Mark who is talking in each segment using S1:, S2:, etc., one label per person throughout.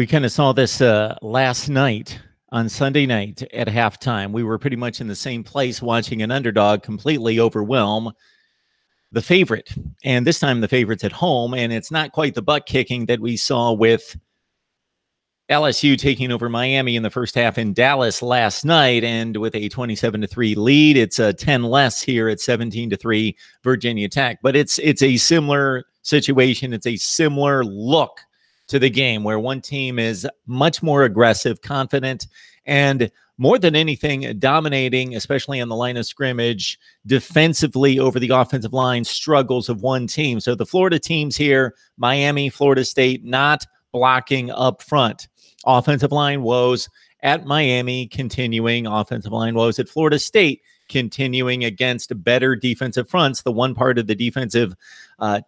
S1: We kind of saw this last night on Sunday night at halftime. We were pretty much in the same place watching an underdog completely overwhelm the favorite. And this time the favorite's at home, and it's not quite the butt kicking that we saw with LSU taking over Miami in the first half in Dallas last night, and with a 27-3 lead. It's a 10 less here at 17-3 Virginia Tech. But it's a similar situation. It's a similar look to the game where one team is much more aggressive, confident, and more than anything, dominating, especially on the line of scrimmage, defensively over the offensive line struggles of one team. So the Florida teams here, Miami, Florida State, not blocking up front. Offensive line woes at Miami continuing. Offensive line woes at Florida State continuing against better defensive fronts. The one part of the defensive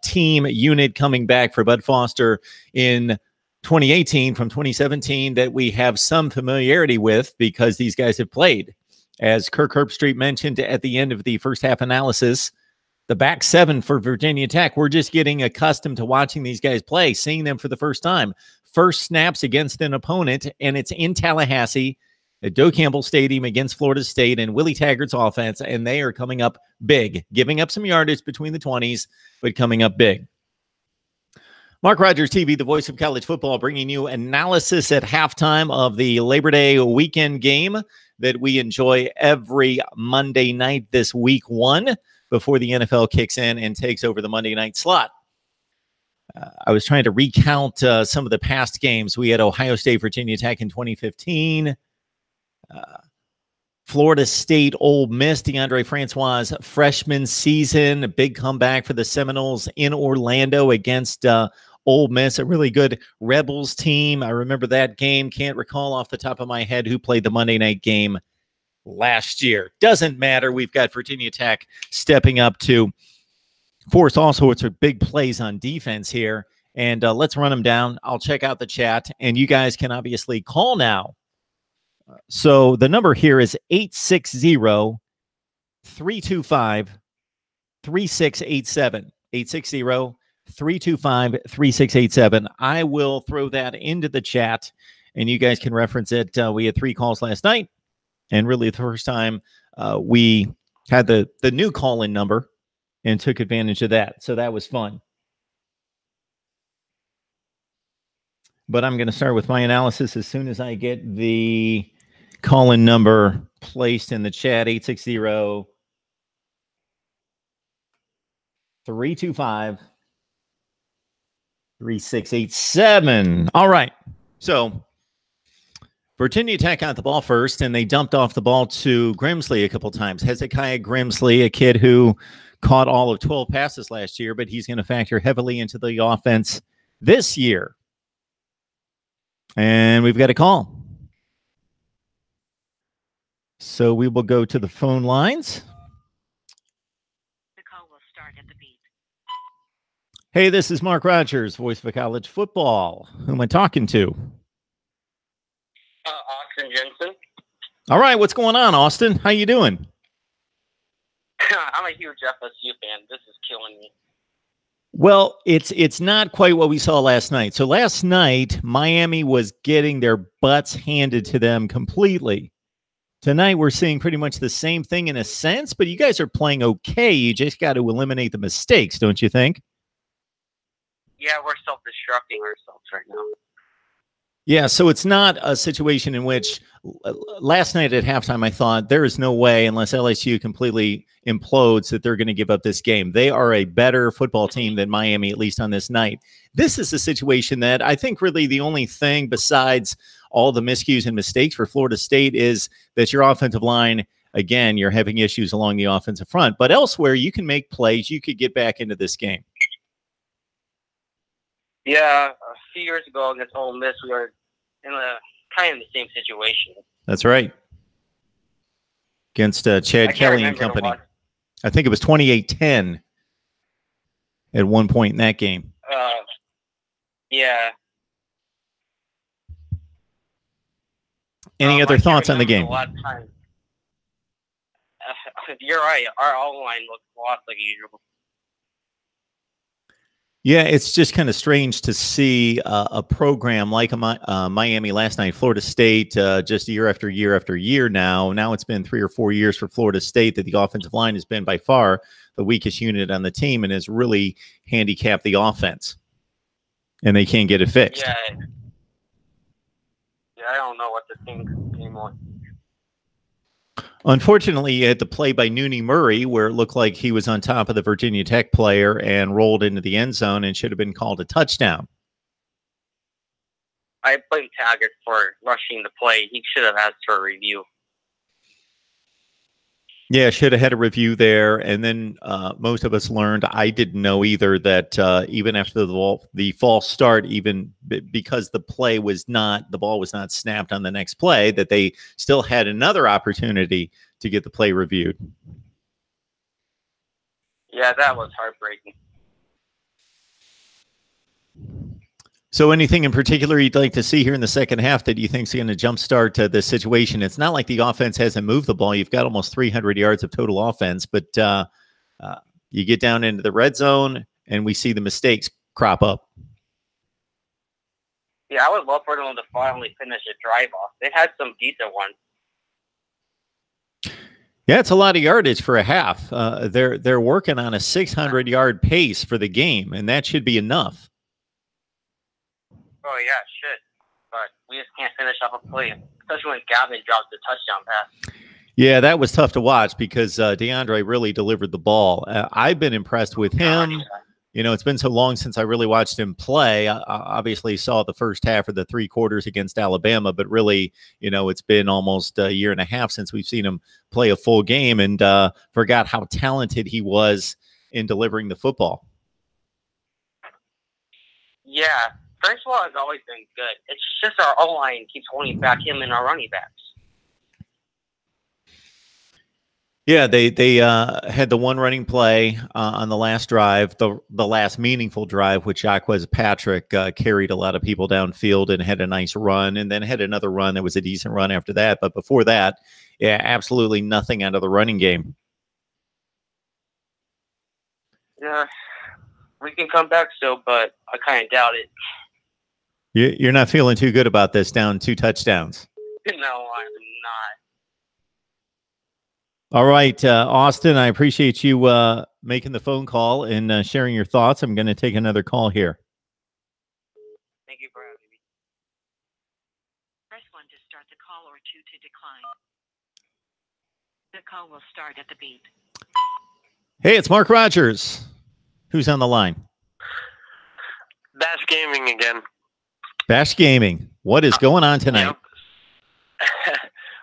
S1: team unit coming back for Bud Foster in 2018 from 2017 that we have some familiarity with because these guys have played. As Kirk Herbstreit mentioned at the end of the first half analysis, the back seven for Virginia Tech, we're just getting accustomed to watching these guys play, seeing them for the first time. First snaps against an opponent, and it's in Tallahassee at Doak Campbell Stadium against Florida State and Willie Taggart's offense, and they are coming up big, giving up some yardage between the 20s, but coming up big. Mark Rogers TV, the voice of college football, bringing you analysis at halftime of the Labor Day weekend game that we enjoy every Monday night this week one before the NFL kicks in and takes over the Monday night slot. I was trying to recount some of the past games. We had Ohio State, Virginia Tech in 2015. Florida State, Ole Miss, DeAndre Francois' freshman season. A big comeback for the Seminoles in Orlando against Ole Miss, a really good Rebels team. I remember that game. Can't recall off the top of my head who played the Monday night game last year. Doesn't matter. We've got Virginia Tech stepping up to force all sorts of big plays on defense here. And let's run them down. I'll check out the chat, and you guys can obviously call now. So the number here is 860-325-3687. 860-325-3687. I will throw that into the chat, and you guys can reference it. We had 3 calls last night, and really the first time we had the new call-in number and took advantage of that. So that was fun. But I'm going to start with my analysis as soon as I get the call-in number placed in the chat. 860-325-3687. All right. So Virginia Tech got the ball first, and they dumped off the ball to Grimsley a couple times. Hezekiah Grimsley, a kid who caught all of 12 passes last year, but he's going to factor heavily into the offense this year. And we've got a call. So we will go to the phone lines.
S2: The call will start at the beep.
S1: Hey, this is Mark Rogers, voice of college football. Who am I talking to?
S3: Austin Jensen.
S1: All right, what's going on, Austin? How you doing?
S3: I'm a huge FSU fan. This is killing me.
S1: Well, it's not quite what we saw last night. So last night, Miami was getting their butts handed to them completely. Tonight, we're seeing pretty much the same thing in a sense, but you guys are playing okay. You just got to eliminate the mistakes, don't you think?
S3: Yeah, we're self-destructing ourselves right now.
S1: Yeah, so it's not a situation in which last night at halftime I thought there is no way, unless LSU completely implodes, that they're going to give up this game. They are a better football team than Miami, at least on this night. This is a situation that I think really the only thing besides all the miscues and mistakes for Florida State is that your offensive line, again, you're having issues along the offensive front. But elsewhere, you can make plays. You could get back into this game.
S3: Yeah, a few years ago against Ole Miss, we were in kind of the same situation.
S1: That's right. Against Chad Kelly and company. I think it was 28-10 at one point in that game.
S3: Yeah.
S1: Any other thoughts on the game?
S3: A lot of times. You're right. Our O-line looks a lot like usual.
S1: Yeah, it's just kind of strange to see a program like Miami last night, Florida State, just year after year after year now. Now it's been 3 or 4 years for Florida State that the offensive line has been by far the weakest unit on the team and has really handicapped the offense. And they can't get it fixed.
S3: Yeah, I don't know what to think anymore.
S1: Unfortunately, you had the play by Nooney Murray where it looked like he was on top of the Virginia Tech player and rolled into the end zone and should have been called a touchdown.
S3: I blamed Taggart for rushing the play. He should have asked for a review.
S1: Yeah, should have had a review there. And then most of us learned, I didn't know either, that even after the false start, even because the ball was not snapped on the next play, that they still had another opportunity to get the play reviewed.
S3: Yeah, that was heartbreaking.
S1: So anything in particular you'd like to see here in the second half that you think is going to jumpstart this situation? It's not like the offense hasn't moved the ball. You've got almost 300 yards of total offense, but you get down into the red zone and we see the mistakes crop up.
S3: Yeah, I would love for them to finally finish a drive off. They had some decent ones.
S1: Yeah, it's a lot of yardage for a half. They're working on a 600-yard pace for the game, and that should be enough.
S3: Oh, yeah, shit. But we just can't finish off a play, especially when Gavin dropped the touchdown pass.
S1: Yeah, that was tough to watch because DeAndre really delivered the ball. I've been impressed with him.
S3: Yeah.
S1: You know, it's been so long since I really watched him play. I obviously saw the first half of the 3 quarters against Alabama, but really, you know, it's been almost a year and a half since we've seen him play a full game, and forgot how talented he was in delivering the football.
S3: Yeah. First of all, has always been good. It's just our O-line keeps holding back him and our running backs.
S1: Yeah, they had the one running play on the last drive, the last meaningful drive, which Jacques Patrick carried a lot of people downfield and had a nice run, and then had another run that was a decent run after that. But before that, yeah, absolutely nothing out of the running game.
S3: Yeah, we can come back still, but I kind of doubt it.
S1: You're not feeling too good about this, down 2 touchdowns.
S3: No, I'm not.
S1: All right, Austin, I appreciate you making the phone call and sharing your thoughts. I'm going to take another call here.
S3: Thank you for having me.
S2: Press 1 to start the call or 2 to decline. The call will start at the beep.
S1: Hey, it's Mark Rogers. Who's on the line?
S4: Bash Gaming again.
S1: Bash Gaming. What is going on tonight?
S4: Yep.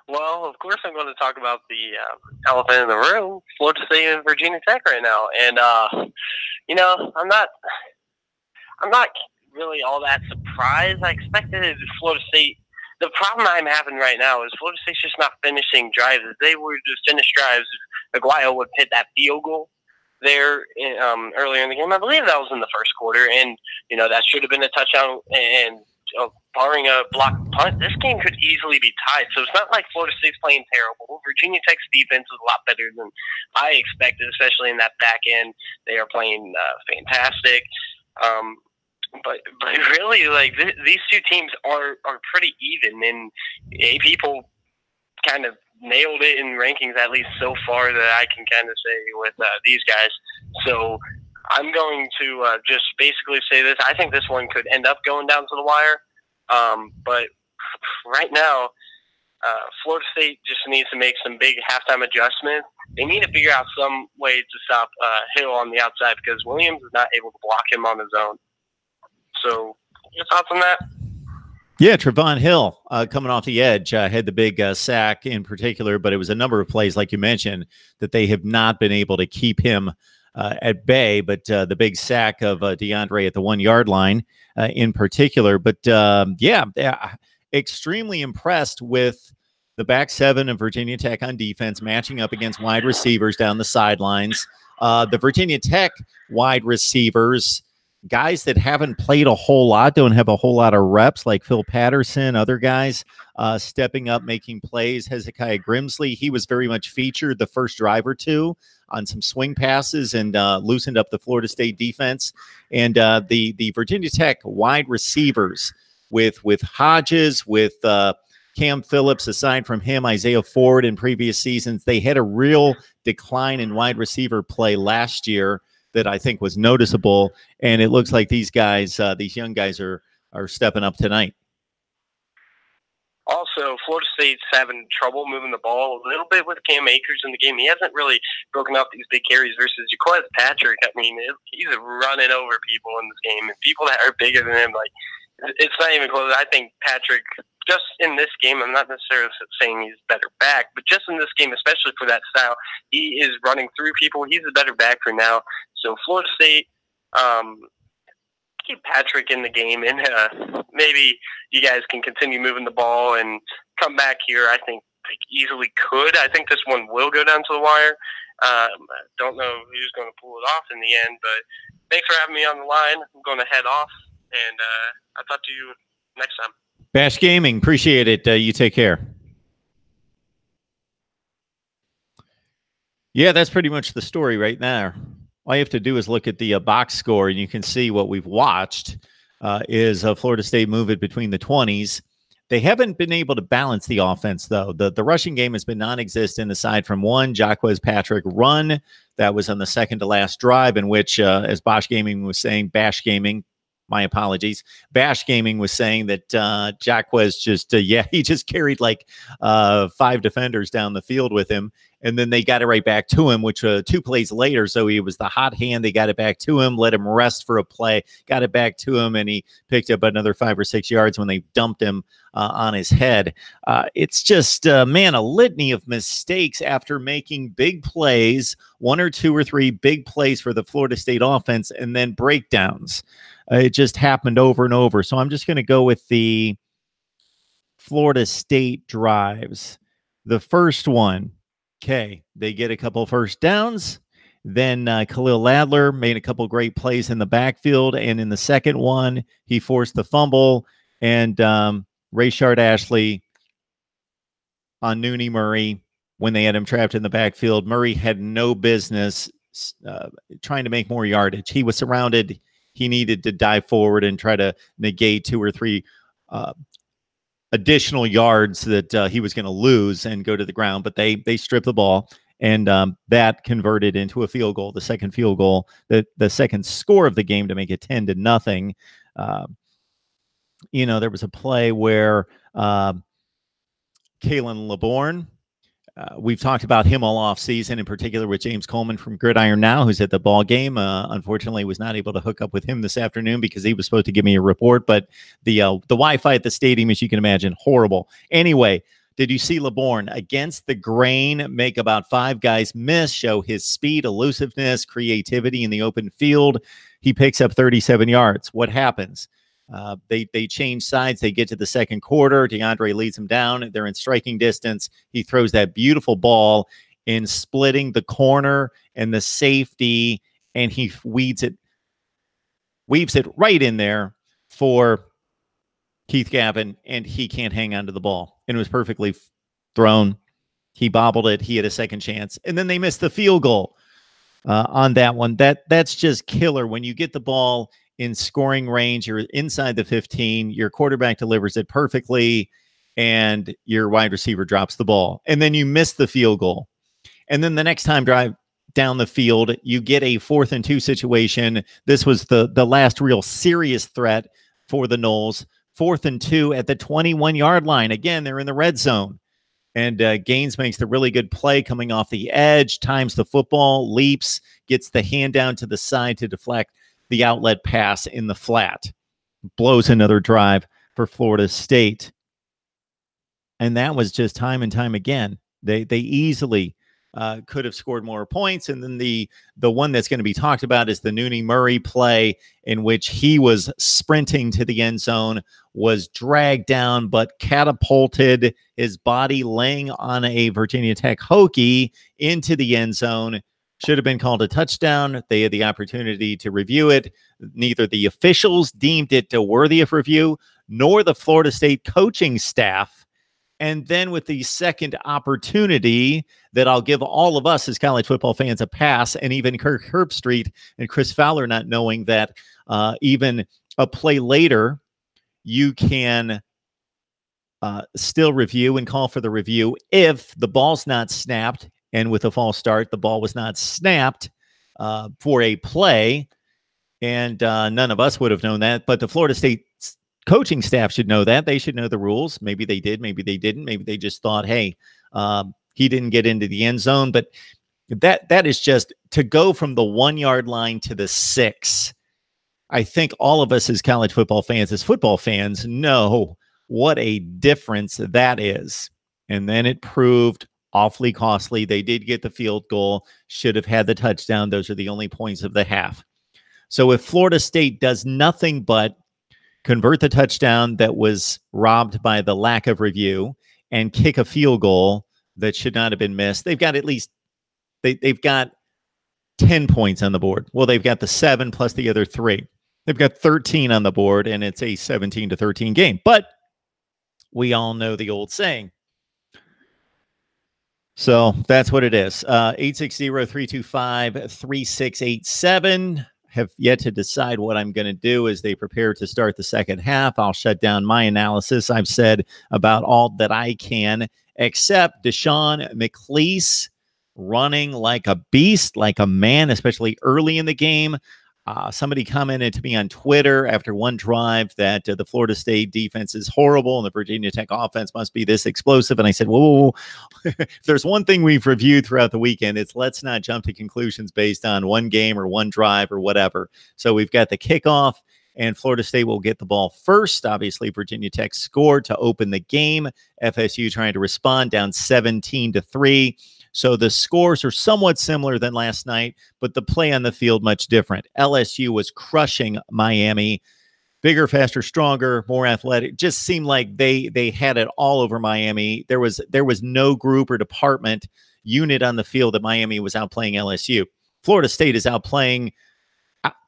S4: Well, of course, I'm going to talk about the elephant in the room, Florida State and Virginia Tech right now. And you know, I'm not really all that surprised. I expected Florida State. The problem I'm having right now is Florida State's just not finishing drives. If they were to finish drives, Aguayo would hit that field goal there earlier in the game. I believe that was in the first quarter, and you know that should have been a touchdown. And barring a blocked punt, this game could easily be tied. So it's not like Florida State's playing terrible. Virginia Tech's defense is a lot better than I expected, especially in that back end. They are playing fantastic. But really, like these two teams are pretty even, and people kind of nailed it in rankings, at least so far, that I can kind of say with these guys. So I'm going to just basically say this. I think this one could end up going down to the wire. But right now, Florida State just needs to make some big halftime adjustments. They need to figure out some way to stop Hill on the outside, because Williams is not able to block him on his own. So your thoughts on that?
S1: Yeah, Trevon Hill coming off the edge had the big sack in particular, but it was a number of plays, like you mentioned, that they have not been able to keep him at bay. But the big sack of DeAndre at the 1-yard line in particular. But yeah, extremely impressed with the back seven of Virginia Tech on defense, matching up against wide receivers down the sidelines. The Virginia Tech wide receivers guys that haven't played a whole lot, don't have a whole lot of reps, like Phil Patterson, other guys stepping up, making plays. Hezekiah Grimsley, he was very much featured the first drive or two on some swing passes and loosened up the Florida State defense. And the Virginia Tech wide receivers with Hodges, with Cam Phillips, aside from him, Isaiah Ford in previous seasons, they had a real decline in wide receiver play last year that I think was noticeable. And it looks like these guys, these young guys are stepping up tonight.
S4: Also, Florida State's having trouble moving the ball a little bit with Cam Akers in the game. He hasn't really broken up these big carries versus Jaquez Patrick. I mean, he's running over people in this game, and people that are bigger than him, like, it's not even close. I think Patrick, just in this game, I'm not necessarily saying he's better back, but just in this game, especially for that style, he is running through people. He's a better back for now. So Florida State, keep Patrick in the game, and maybe you guys can continue moving the ball and come back here. I think they easily could. I think this one will go down to the wire. Don't know who's going to pull it off in the end, but thanks for having me on the line. I'm going to head off, and I'll talk to you next time.
S1: Bash Gaming, appreciate it. You take care. Yeah, that's pretty much the story right there. All you have to do is look at the box score, and you can see what we've watched is Florida State move it between the 20s. They haven't been able to balance the offense, though. The rushing game has been non-existent aside from one Jaquez Patrick run that was on the second to last drive, in which, as Bash Gaming was saying, Bash Gaming, my apologies, Bash Gaming was saying that Jaquez just, he just carried like 5 defenders down the field with him. And then they got it right back to him, which 2 plays later. So he was the hot hand. They got it back to him, let him rest for a play, got it back to him, and he picked up another 5 or 6 yards when they dumped him on his head. It's just, man, a litany of mistakes after making big plays, 1 or 2 or 3 big plays for the Florida State offense, and then breakdowns. It just happened over and over. So I'm just going to go with the Florida State drives. The first one, okay, they get a couple first downs. Then Khalil Ladler made a couple great plays in the backfield. And in the second one, he forced the fumble. And Rayshard Ashley on Nooney Murray, when they had him trapped in the backfield, Murray had no business trying to make more yardage. He was surrounded. He needed to dive forward and try to negate 2 or 3 additional yards that he was going to lose and go to the ground, but they stripped the ball, and that converted into a field goal, the second field goal, the second score of the game to make it 10-0. You know, there was a play where Kalen LeBourne, we've talked about him all off season, in particular with James Coleman from Gridiron Now, who's at the ball game. Unfortunately, was not able to hook up with him this afternoon because he was supposed to give me a report. But the Wi-Fi at the stadium, as you can imagine, horrible. Anyway, did you see LeBourne against the grain make about 5 guys miss, show his speed, elusiveness, creativity in the open field? He picks up 37 yards. What happens? They change sides. They get to the second quarter. DeAndre leads them down. They're in striking distance. He throws that beautiful ball in splitting the corner and the safety, and he weaves it right in there for Keith Gavin, and he can't hang on to the ball. And it was perfectly thrown. He bobbled it. He had a second chance. And then they missed the field goal on that one. That's just killer. When you get the ball in scoring range, you're inside the 15, your quarterback delivers it perfectly, and your wide receiver drops the ball. And then you miss the field goal. And then the next time drive down the field, you get a 4th and 2 situation. This was the last real serious threat for the Noles. 4th and 2 at the 21-yard line. Again, they're in the red zone. And Gaines makes the really good play coming off the edge, times the football, leaps, gets the hand down to the side to deflect the outlet pass in the flat, blows another drive for Florida State. And that was just time and time again. They easily could have scored more points. And then the one that's going to be talked about is the Nooney Murray play, in which he was sprinting to the end zone, was dragged down, but catapulted his body laying on a Virginia Tech Hokie into the end zone should have been called a touchdown. They had the opportunity to review it. Neither the officials deemed it worthy of review, nor the Florida State coaching staff. And then with the second opportunity that I'll give all of us as college football fans a pass, and even Kirk Herbstreit and Chris Fowler not knowing that even a play later, you can still review and call for the review if the ball's not snapped. And with a false start, the ball was not snapped for a play. And none of us would have known that. But the Florida State coaching staff should know that. They should know the rules. Maybe they did. Maybe they didn't. Maybe they just thought, hey, he didn't get into the end zone. But that is just to go from the 1 yard line to the 6. I think all of us as college football fans, as football fans, know what a difference that is. And then it proved awfully costly. They did get the field goal, should have had the touchdown. Those are the only points of the half. So if Florida State does nothing but convert the touchdown that was robbed by the lack of review and kick a field goal that should not have been missed, they've got at least they've got 10 points on the board. Well, they've got the 7 plus the other 3. They've got 13 on the board, and it's a 17-13 game. But we all know the old saying. So that's what it is. 860-325-3687. Have yet to decide what I'm going to do as they prepare to start the second half. I'll shut down my analysis. I've said about all that I can, except Deshaun McLeese running like a beast, like a man, especially early in the game. Somebody commented to me on Twitter after one drive that the Florida State defense is horrible and the Virginia Tech offense must be this explosive. And I said, whoa. If there's one thing we've reviewed throughout the weekend, it's let's not jump to conclusions based on one game or one drive or whatever. So we've got the kickoff, and Florida State will get the ball first. Obviously, Virginia Tech scored to open the game. FSU trying to respond, down 17-3. So the scores are somewhat similar than last night, but the play on the field much different. LSU was crushing Miami. Bigger, faster, stronger, more athletic. Just seemed like they had it all over Miami. There was no group or department unit on the field that Miami was outplaying LSU. Florida State is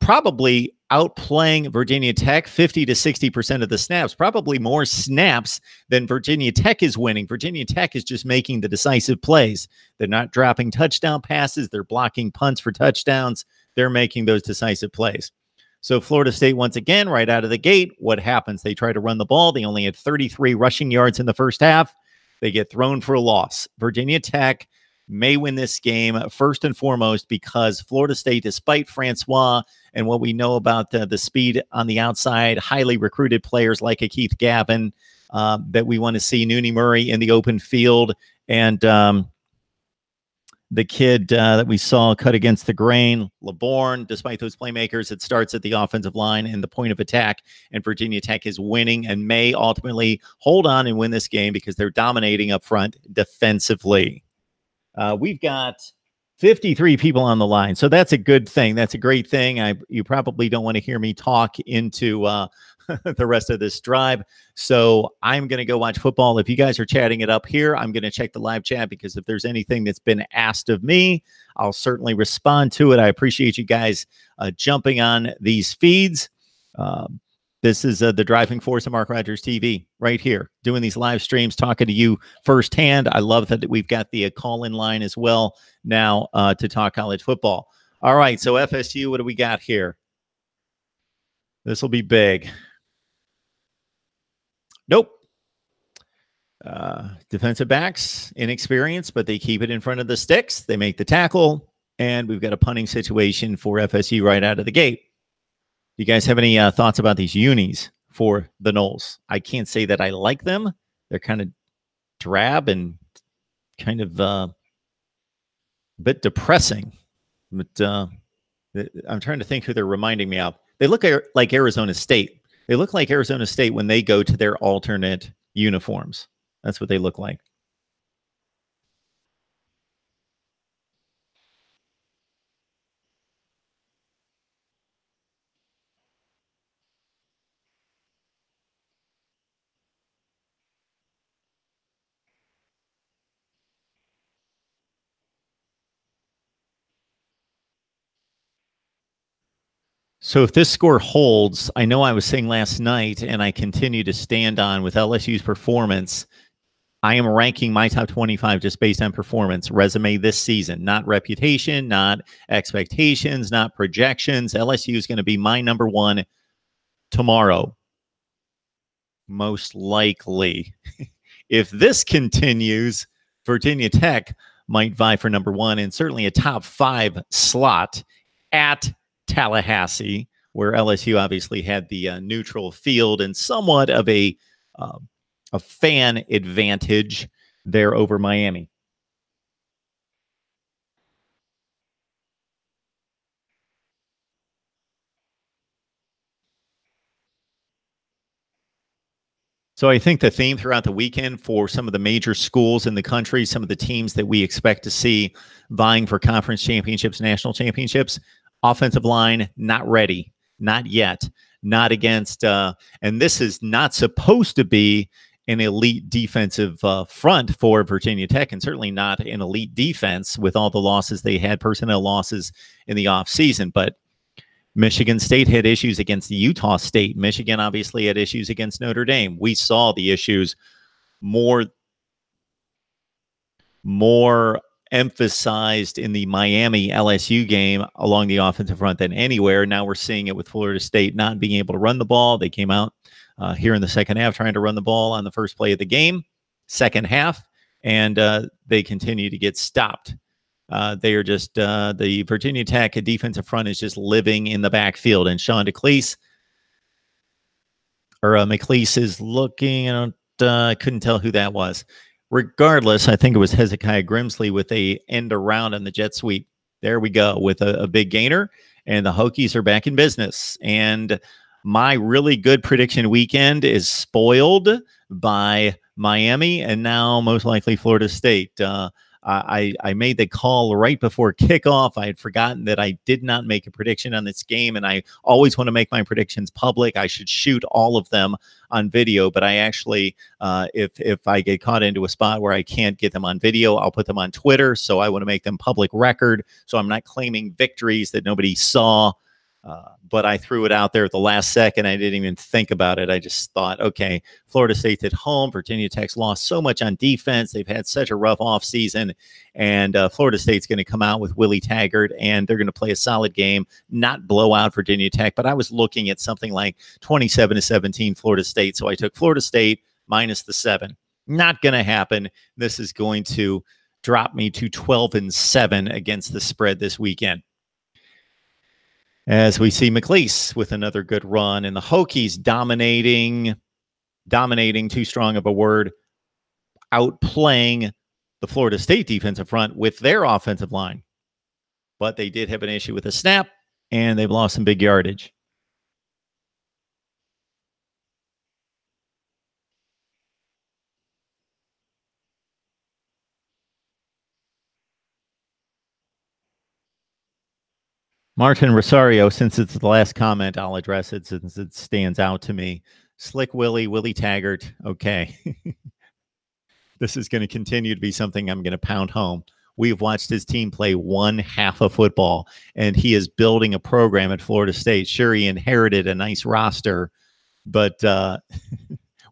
S1: probably outplaying Virginia Tech 50 to 60% of the snaps, probably more snaps than Virginia Tech is winning. Virginia Tech is just making the decisive plays. They're not dropping touchdown passes. They're blocking punts for touchdowns. They're making those decisive plays. So Florida State, once again, right out of the gate, what happens? They try to run the ball. They only had 33 rushing yards in the first half. They get thrown for a loss. Virginia Tech may win this game first and foremost because Florida State, despite Francois and what we know about the speed on the outside, highly recruited players like a Keith Gavin that we want to see, Nooney Murray in the open field, and the kid that we saw cut against the grain, LeBourne. Despite those playmakers, it starts at the offensive line and the point of attack, and Virginia Tech is winning and may ultimately hold on and win this game because they're dominating up front defensively. We've got 53 people on the line, so that's a good thing. That's a great thing. You probably don't want to hear me talk into the rest of this drive, so I'm going to go watch football. If you guys are chatting it up here, I'm going to check the live chat because if there's anything that's been asked of me, I'll certainly respond to it. I appreciate you guys jumping on these feeds. This is the driving force of Mark Rogers TV right here, doing these live streams, talking to you firsthand. I love that we've got the call-in line as well now to talk college football. All right, so FSU, what do we got here? This will be big. Nope. Defensive backs, inexperienced, but they keep it in front of the sticks. They make the tackle, and we've got a punting situation for FSU right out of the gate. You guys have any thoughts about these unis for the Noles? I can't say that I like them. They're kind of drab and kind of a bit depressing. But I'm trying to think who they're reminding me of. They look like Arizona State. They look like Arizona State when they go to their alternate uniforms. That's what they look like. So if this score holds, I know I was saying last night, and I continue to stand on with LSU's performance, I am ranking my top 25 just based on performance, resume this season, not reputation, not expectations, not projections. LSU is going to be my number one tomorrow, most likely. If this continues, Virginia Tech might vie for number one and certainly a top 5 slot at Tallahassee, where LSU obviously had the neutral field and somewhat of a fan advantage there over Miami. So I think the theme throughout the weekend for some of the major schools in the country, some of the teams that we expect to see vying for conference championships, national championships, offensive line, not ready, not yet, not against, and this is not supposed to be an elite defensive front for Virginia Tech, and certainly not an elite defense with all the losses they had, personnel losses in the offseason. But Michigan State had issues against Utah State. Michigan obviously had issues against Notre Dame. We saw the issues more emphasized in the Miami LSU game along the offensive front than anywhere. Now we're seeing it with Florida State not being able to run the ball. They came out here in the second half trying to run the ball on the first play of the game, second half, and they continue to get stopped. They are just the Virginia Tech defensive front is just living in the backfield, and Sean McLeese is looking. I couldn't tell who that was. Regardless, I think it was Hezekiah Grimsley with a end around on the jet sweep. There we go with a big gainer, and the Hokies are back in business. And my really good prediction weekend is spoiled by Miami and now most likely Florida State. I made the call right before kickoff. I had forgotten that I did not make a prediction on this game, and I always want to make my predictions public. I should shoot all of them on video, but I actually, if I get caught into a spot where I can't get them on video, I'll put them on Twitter. So I want to make them public record, so I'm not claiming victories that nobody saw. But I threw it out there at the last second. I didn't even think about it. I just thought, okay, Florida State's at home. Virginia Tech's lost so much on defense. They've had such a rough offseason. And Florida State's going to come out with Willie Taggart, and they're going to play a solid game, not blow out Virginia Tech. But I was looking at something like 27-17 Florida State. So I took Florida State minus the 7. Not going to happen. This is going to drop me to 12-7 against the spread this weekend. As we see McLeese with another good run, and the Hokies dominating, too strong of a word, outplaying the Florida State defensive front with their offensive line. But they did have an issue with a snap, and they've lost some big yardage. Martin Rosario, since it's the last comment, I'll address it since it stands out to me. Slick Willie Taggart. Okay. This is going to continue to be something I'm going to pound home. We've watched his team play one half of football, and he is building a program at Florida State. Sure, he inherited a nice roster, but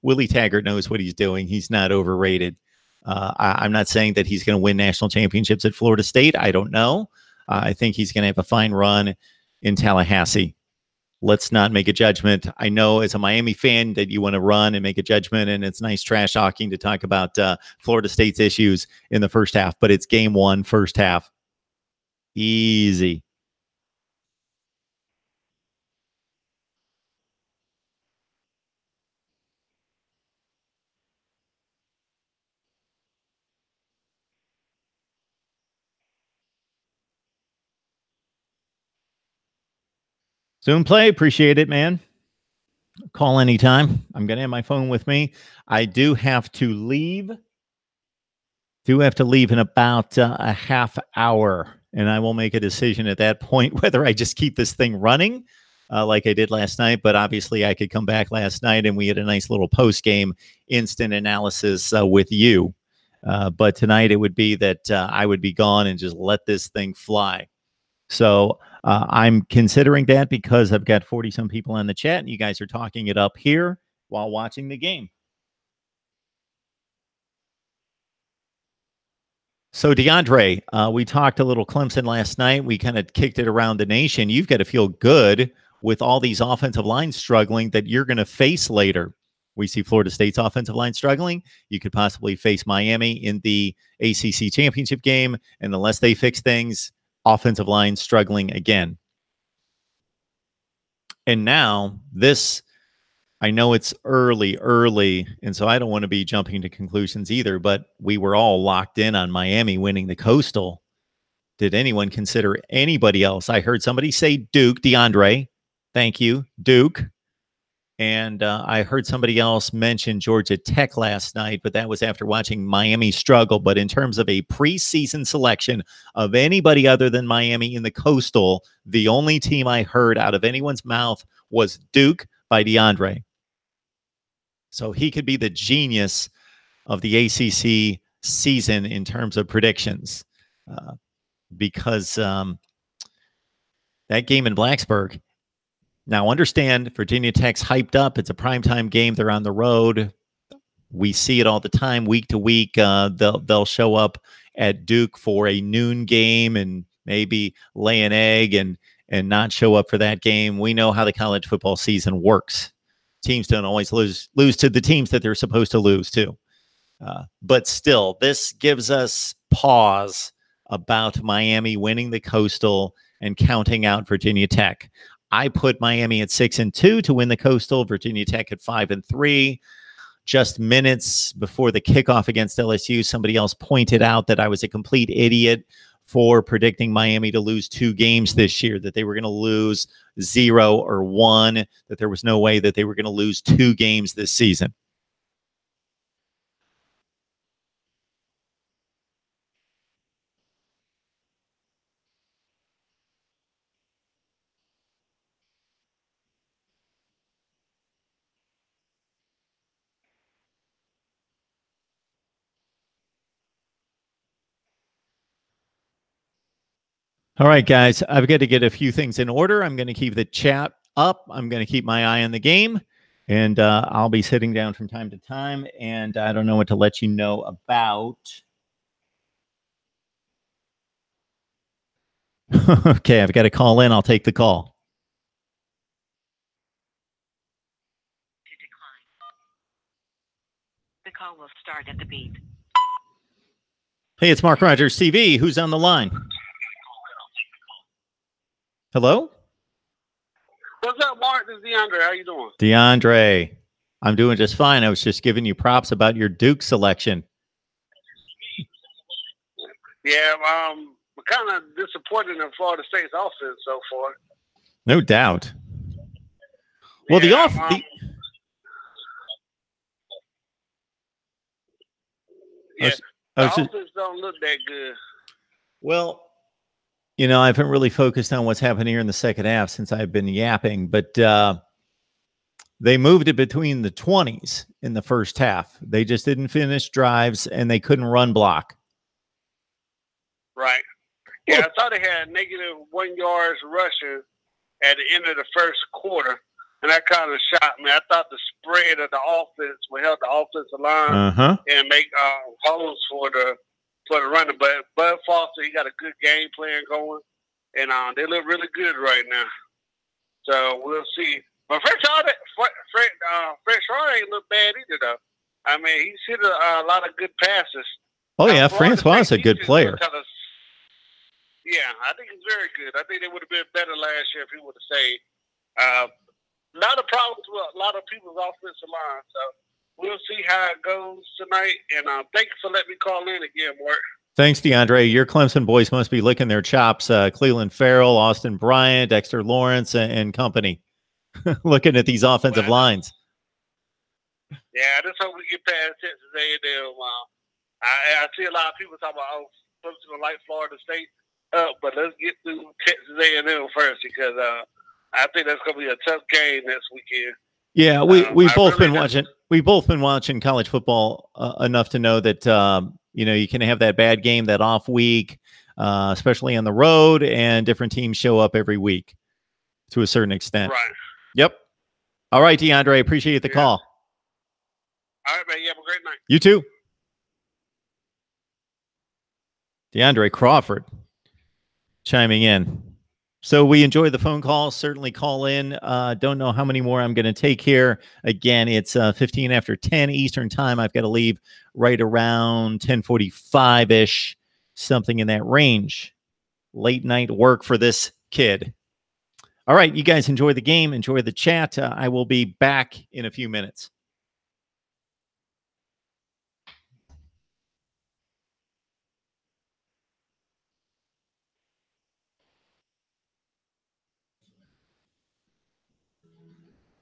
S1: Willie Taggart knows what he's doing. He's not overrated. I'm not saying that he's going to win national championships at Florida State. I don't know. I think he's going to have a fine run in Tallahassee. Let's not make a judgment. I know as a Miami fan that you want to run and make a judgment, and it's nice trash talking to talk about Florida State's issues in the first half, but it's game 1, first half. Easy. Zoom play, appreciate it, man. Call anytime. I'm going to have my phone with me. I do have to leave. In about a half hour, and I will make a decision at that point whether I just keep this thing running like I did last night. But obviously, I could come back last night, and we had a nice little post-game instant analysis with you. But tonight, it would be that I would be gone and just let this thing fly. So I'm considering that because I've got 40-some people in the chat, and you guys are talking it up here while watching the game. So, DeAndre, we talked a little Clemson last night. We kind of kicked it around the nation. You've got to feel good with all these offensive lines struggling that you're going to face later. We see Florida State's offensive line struggling. You could possibly face Miami in the ACC championship game. And unless they fix things, offensive line struggling again. And now this, I know it's early, and so I don't want to be jumping to conclusions either, but we were all locked in on Miami winning the Coastal. Did anyone consider anybody else? I heard somebody say Duke, DeAndre. Thank you, Duke. And I heard somebody else mention Georgia Tech last night, but that was after watching Miami struggle. But in terms of a preseason selection of anybody other than Miami in the Coastal, the only team I heard out of anyone's mouth was Duke by DeAndre. So he could be the genius of the ACC season in terms of predictions, because that game in Blacksburg. Now, understand, Virginia Tech's hyped up. It's a primetime game. They're on the road. We see it all the time, week to week. They'll show up at Duke for a noon game and maybe lay an egg and not show up for that game. We know how the college football season works. Teams don't always lose to the teams that they're supposed to lose to. But still, this gives us pause about Miami winning the Coastal and counting out Virginia Tech. I put Miami at 6-2 to win the Coastal, Virginia Tech at 5-3. Just minutes before the kickoff against LSU, somebody else pointed out that I was a complete idiot for predicting Miami to lose 2 games this year, that they were going to lose 0 or 1, that there was no way that they were going to lose 2 games this season. All right, guys, I've got to get a few things in order. I'm going to keep the chat up. I'm going to keep my eye on the game, and I'll be sitting down from time to time, and I don't know what to let you know about. Okay, I've got to call in. I'll take the call.
S2: To decline. The call will start at the beep.
S1: Hey, it's Mark Rogers TV. Who's on the line? Hello?
S5: What's up, Mark? This is DeAndre. How you doing?
S1: DeAndre, I'm doing just fine. I was just giving you props about your Duke selection.
S5: Yeah, I'm kind of disappointed in Florida State's offense so far.
S1: No doubt. Well,
S5: yeah, the offense don't look that good.
S1: Well, you know, I haven't really focused on what's happening here in the second half since I've been yapping, but they moved it between the 20s in the first half. They just didn't finish drives, and they couldn't run block.
S5: Right. Yeah, I thought they had -1 yards rushing at the end of the first quarter, and that kind of shocked me. I thought the spread of the offense would help the offensive line and make holes for the running. But Bud Foster, he got a good game plan going, and they look really good right now. So we'll see. But Fred Schroeder ain't look bad either, though. I mean, he's hit a lot of good passes.
S1: Oh, yeah, Francois is a good player.
S5: Yeah, I think he's very good. I think they would have been better last year if he would have stayed. A lot of problems with a lot of people's offensive line, so we'll see how it goes tonight. And thank you for letting me call in again, Mark.
S1: Thanks, DeAndre. Your Clemson boys must be licking their chops. Cleveland Farrell, Austin Bryant, Dexter Lawrence, and company. Looking at these offensive lines.
S5: Yeah, I just hope we get past Texas A&M. I see a lot of people talking about, Clemson will like Florida State. But let's get through Texas A&M first, because I think that's going to be a tough game next weekend.
S1: Yeah, we've both been watching. We've both been watching college football enough to know that you know, you can have that bad game, that off week. especially on the road, and different teams show up every week to a certain extent.
S5: Right.
S1: Yep. All right, DeAndre, appreciate the call.
S5: All right, man. You have a great night.
S1: You too. DeAndre Crawford chiming in. So we enjoy the phone calls. Certainly call in. Don't know how many more I'm going to take here. Again, it's 15 after 10 Eastern time. I've got to leave right around 10:45-ish, something in that range. Late night work for this kid. All right, you guys enjoy the game. Enjoy the chat. I will be back in a few minutes.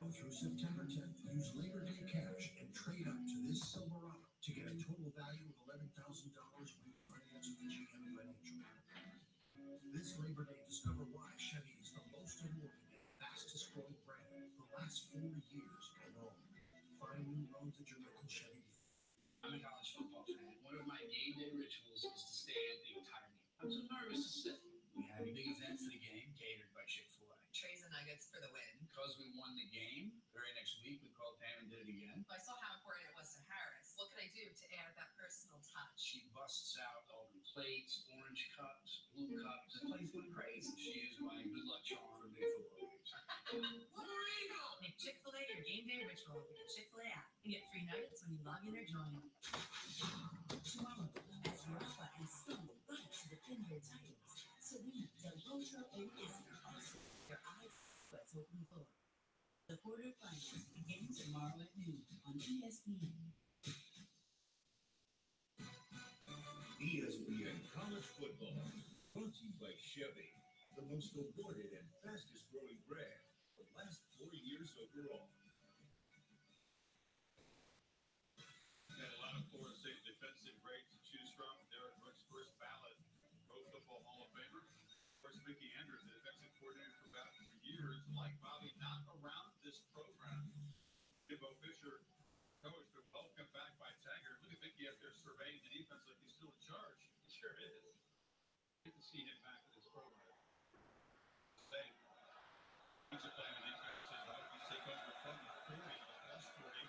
S6: Through September 10th, use Labor Day cash and trade up to this Silverado to get a total value of $11,000 when you finance with the GM Financial. This Labor Day, discover why Chevy is the most awarded and fastest growing brand the last 4 years alone. Find new roads at your local Chevy. I'm a college football fan. One of my game day rituals is to stay at the entire game. I'm too nervous to sit. We had a big event for the game, catered by Chick-fil-A.
S7: Trays and nuggets for the win.
S6: Because we won the game, very next week we called Pam and did it again.
S7: I saw how important it was to Harris. What could I do to add that personal touch?
S6: She busts out all the plates, orange cups, blue cups. The place went crazy. She is my good luck charm for big football games.
S7: Make Chick-fil-A your game day ritual with the Chick-fil-A app and get free nuggets when you log in or join. Tomorrow, as Rafa and Steve fight to defend their titles, Serena, Del Potro, and Izzy also their eyes what's open floor. The quarterfinals begin tomorrow at noon on ESPN.
S6: ESPN College Football, brought to you by Chevy, the most awarded and fastest growing brand for the last 4 years overall.
S8: And a lot of Florida State defensive greats to choose from. Derek Brooks, first ballot Pro Football Hall of Famer. Of course, Mickey Andrews, the defensive coordinator for about 4 years. Like Bobby, not around this program. Jimbo Fisher, coach, but welcome back by Taggart. Look at Mickey up there surveying the defense like he's still in charge. He sure is. Good to see him back in this program. Same. He's a playing the defense as well. He's taking over from the 40, plus 40.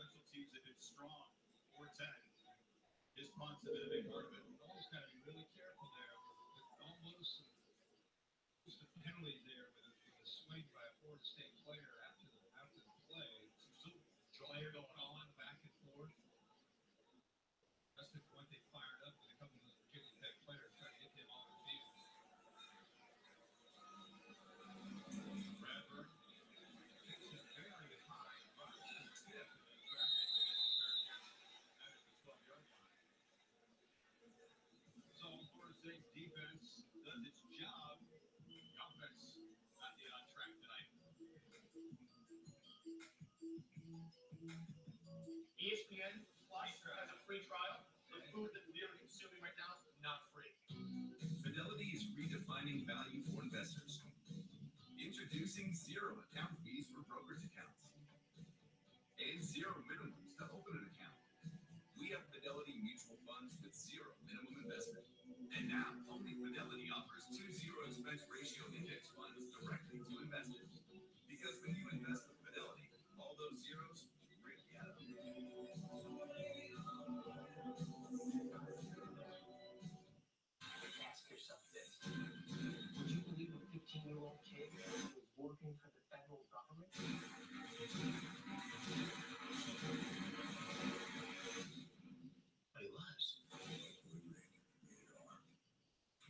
S8: Special teams have been strong or attack. His punt's been a big part of it. Almost got to be really careful there. Almost a penalty there with a swing by a Florida State player after the play. Some joy going on back and forth. That's the point they fired up with a couple of those Virginia Tech players trying to get them on the field. Bradford very high. So Florida State's defense does its job. The offense not yet on track tonight.
S9: ESPN
S8: introducing zero account fees for brokerage accounts and zero minimums to open an account. We have Fidelity mutual funds with zero minimum investment. And now, only Fidelity offers 2 zero expense ratio index funds directly to investors. Because when you invest with Fidelity, all those zeros really add up.
S6: Ask yourself this. Would you believe a 15-year-old kid was working for the federal government? He was.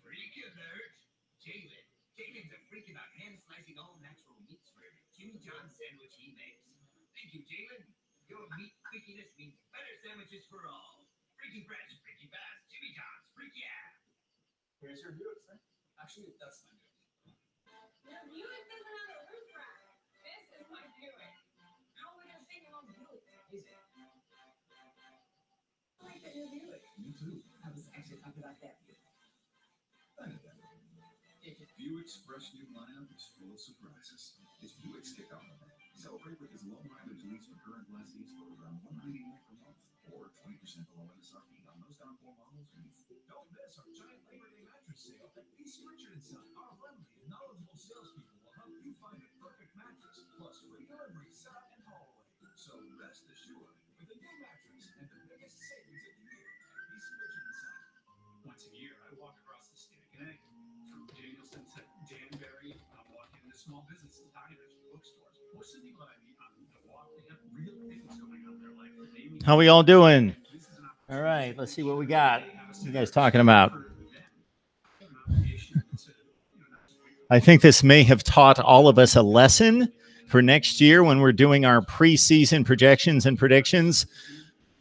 S8: Freak alert! Jalen. Jalen's a freak about hand-slicing all natural meats for every Jimmy John's sandwich he makes. Thank you, Jalen. Your meat freakiness means better sandwiches for all. Freaky fresh, freaky fast, Jimmy John's, freak yeah!
S6: Here's your Buick, sir.
S8: Actually, that's my Buick.
S7: Your Buick doesn't have a roof rack. This is my Buick. How are we gonna fit in on the Buick? Is it? I like the new Buick.
S8: Me too.
S7: I was actually talking about that Buick.
S8: Buick's fresh new lineup is full of surprises. It's Buick's kickoff event. Celebrate with this low mileage lease for current lessees for around $199 per month, or 20% below MSRP on most encore models.
S6: Don't miss our giant Labor Day mattress sale at DC Richard & Son. Our friendly and knowledgeable salespeople will help you find the perfect mattress, plus free delivery, setup, and haul away.
S8: So rest assured,
S6: With a new mattress and the biggest savings of the year at DC Richard & Son.
S9: Once a year, I walk across the state of Connecticut. From Danielson to Danbury, I'm walking into small businesses, diners, bookstores. Most of the people that I meet on the walk, they have real things going on in their life.
S1: How we all doing? All right, let's see what we got. What you guys talking about? I think this may have taught all of us a lesson for next year when we're doing our preseason projections and predictions.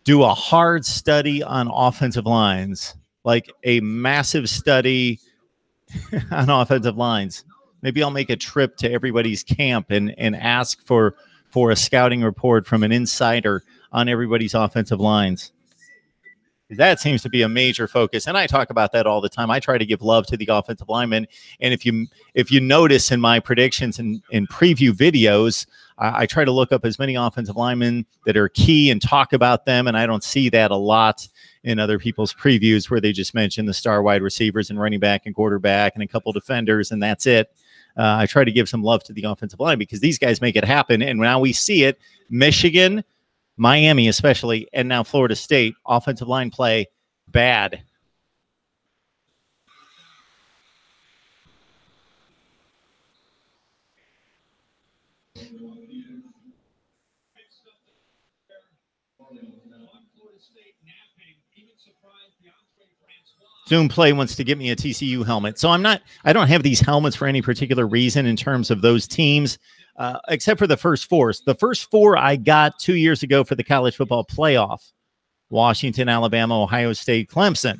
S1: Do a hard study on offensive lines, like a massive study on offensive lines. Maybe I'll make a trip to everybody's camp and ask for a scouting report from an insider on everybody's offensive lines. That seems to be a major focus, and I talk about that all the time. I try to give love to the offensive linemen, and if you notice in my predictions and preview videos, I try to look up as many offensive linemen that are key and talk about them, and I don't see that a lot in other people's previews where they just mention the star wide receivers and running back and quarterback and a couple defenders, and that's it. I try to give some love to the offensive line because these guys make it happen, and now we see it. Michigan, Miami especially, and now Florida State, offensive line play bad. Zoom Play wants to get me a TCU helmet. So I don't have these helmets for any particular reason in terms of those teams, except for the first four. The first four I got 2 years ago for the college football playoff: Washington, Alabama, Ohio State, Clemson.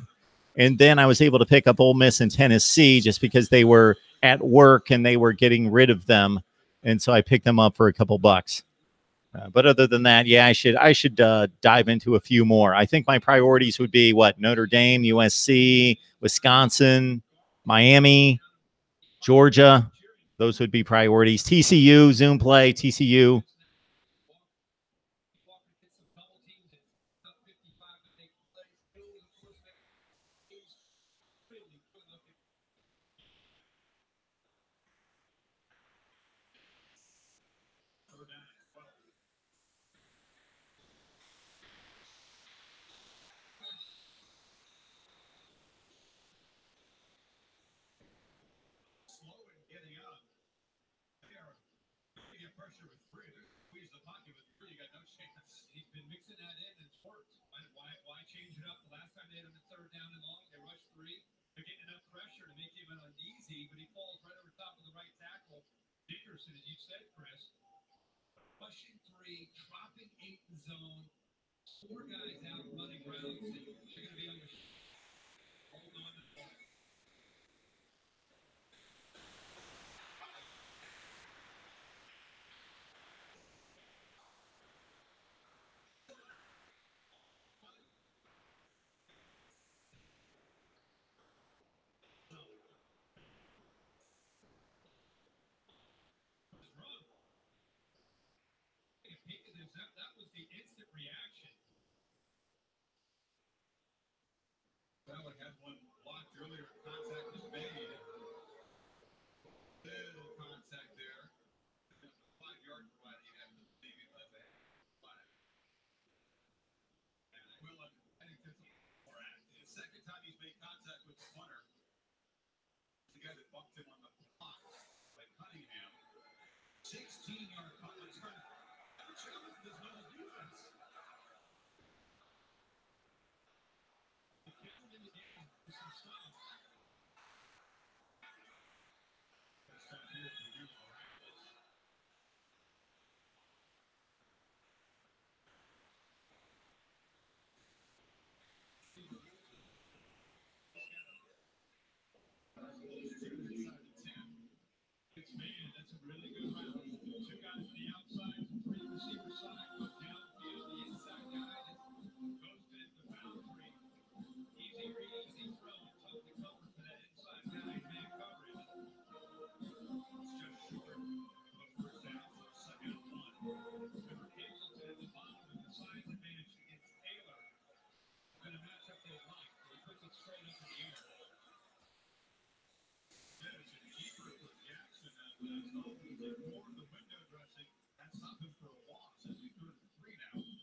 S1: And then I was able to pick up Ole Miss and Tennessee just because they were at work and they were getting rid of them. And so I picked them up for a couple bucks. But other than that, yeah, I should dive into a few more. I think my priorities would be what? Notre Dame, USC, Wisconsin, Miami, Georgia. Those would be priorities. TCU, Zoom Play, TCU.
S8: is that was the instant reaction. Ballard had one blocked earlier. Contact was made. Little contact there. 5-yard variety after the leaving left hand. And Willem Pennington's more active. The second time he's made contact with the punter. The guy that bumped him on the block by Cunningham. 16-yard punt. It's trying to challenge this little defense. The kid in the game for some stops. That's time here for you, Morales. It's man, that's a really good route. 2 guys on the outside, 3 receiver side, goes downfield, the inside guy goes to the boundary. Easy read, easy throw, tough to cover for that inside guy, man coverage. It's just short of a first down for a second and 1. Remember Hazleton at the bottom with the size advantage against Taylor. Going to match up they like. He puts it straight up in the air. There's a keeper for Jackson. More of the window dressing. That's something for a loss as we 3rd and 3 now. Good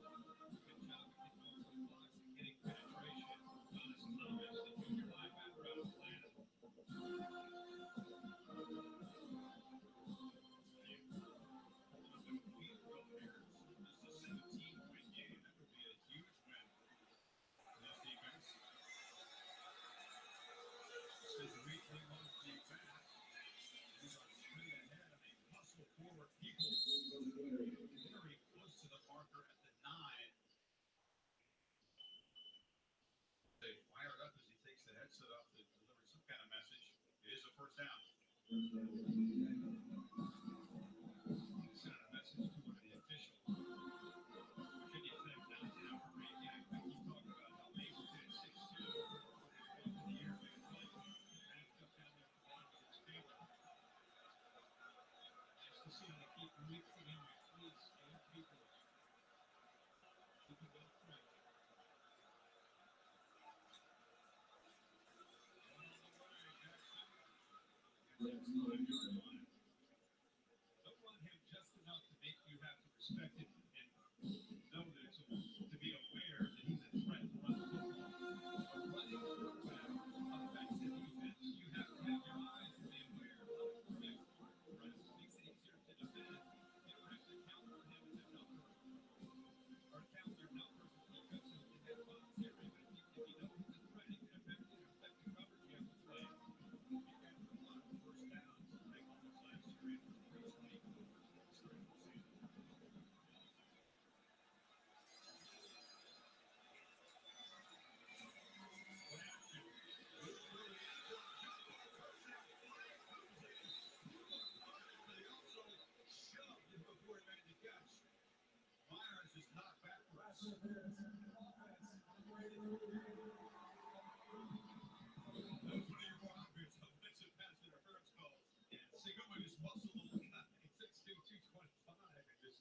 S8: job of getting off the blocks and getting penetration. Thomas Thomas, the junior linebacker out of Atlanta. Just a 17-point game. That would be a huge win for this defense. Says the weekly wants the back. These are straight ahead of a muscle forward people. Very close to the marker at the 9. They fired up as he takes the headset off to deliver some kind of message. It is a first down. He sent a message to one of the officials. Virginia Tech downtown for me. Yeah, I keep talking about how Labor did 6'2". Over the year, man. Backed up down there at the bottom of his field. Nice to see how they keep mixing in with these same people. Keep it up front. Don't run him just enough to make you have to respect it and know that it's to be aware that he's a threat to run the football. A running quarterback affects the defense. You have to have your eyes and be aware of the quarterback's threat. It makes it easier to defend. You don't have to count on him as a number or count their numbers as defenses in that box area. But if you know he's a threat, it can affect the coverage you have to play. You got a lot of first downs. Like almost last year in 324 during the season. Myers is knocked backwards. Nobody more obvious offensive pass interference calls. And Sigoma just muscled a little guy, 6'2", 225, and just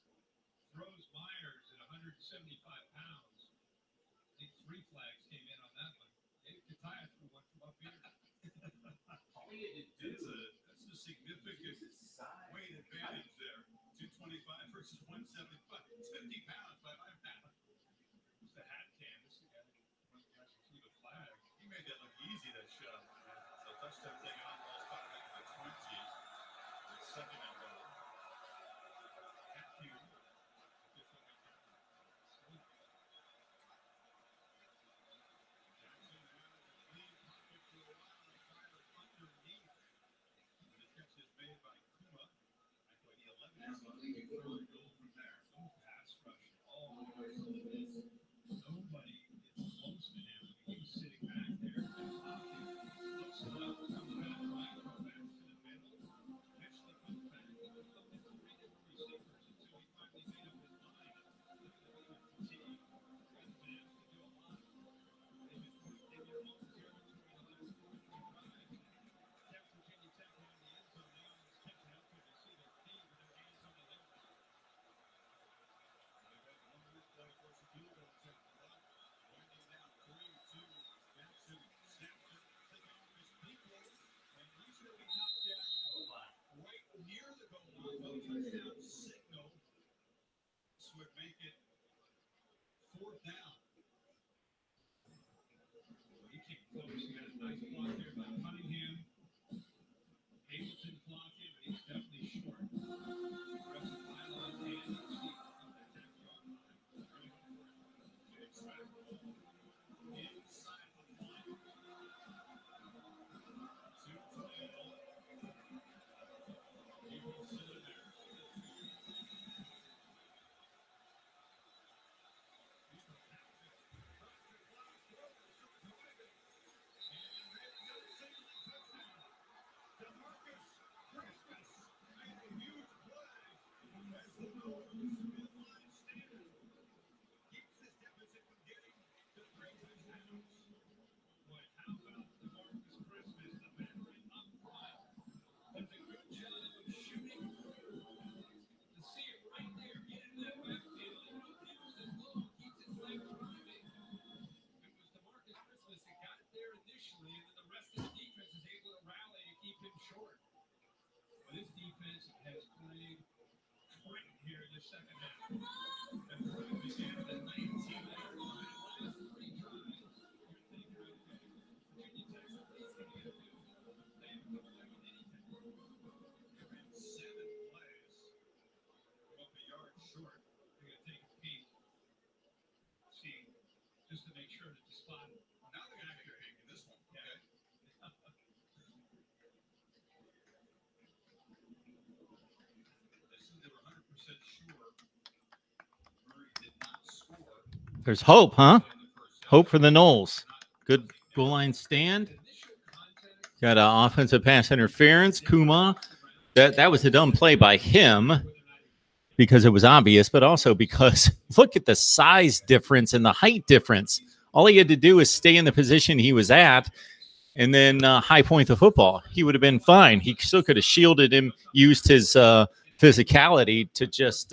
S8: throws Myers at 175 pounds. I think 3 flags came in on that one. Maybe Katiah threw one from up here. That's a significant weight advantage there. 225 versus 175. 50 pounds by my math. It's the hat cam. This is the guy that threw the flag. He made that look easy, that shot. So touchdown taken on, ball spotted at the 20. It's 2nd and goal. At Hugh. Official McCaffrey. Jackson has a clean pocket for a while and Tyler underneath. And the catch is made by Kuma. Back by the 11-yard line. Third goal from there. No pass rush at all. Nobody is close to him. He was sitting back there. Looks up, comes back. would make it 4th down. He came close. He got a nice block there by Cunningham. Hamilton blocked him, but he's definitely short. Rest of the pile on hand. Inside the line. 2 to 0. He will sit in there. This defense has played great here in the second half. And the drive began at the 19-yard line. Last 3 drives. You're thinking, okay, Virginia Tech's at least going to get a field goal. They haven't come away with anything. They're in 7 plays. They're up a yard short. They're going to take a peek. See, just to make sure that the spot. Now they're going to have to hang in this one. Okay. They were 100% sure Murray did not score.
S1: There's hope, huh? Hope for the Noles. Good goal line stand. Got an offensive pass interference. Kuma. That was a dumb play by him because it was obvious, but also because look at the size difference and the height difference. All he had to do is stay in the position he was at and then high point the football. He would have been fine. He still could have shielded him, used his physicality to just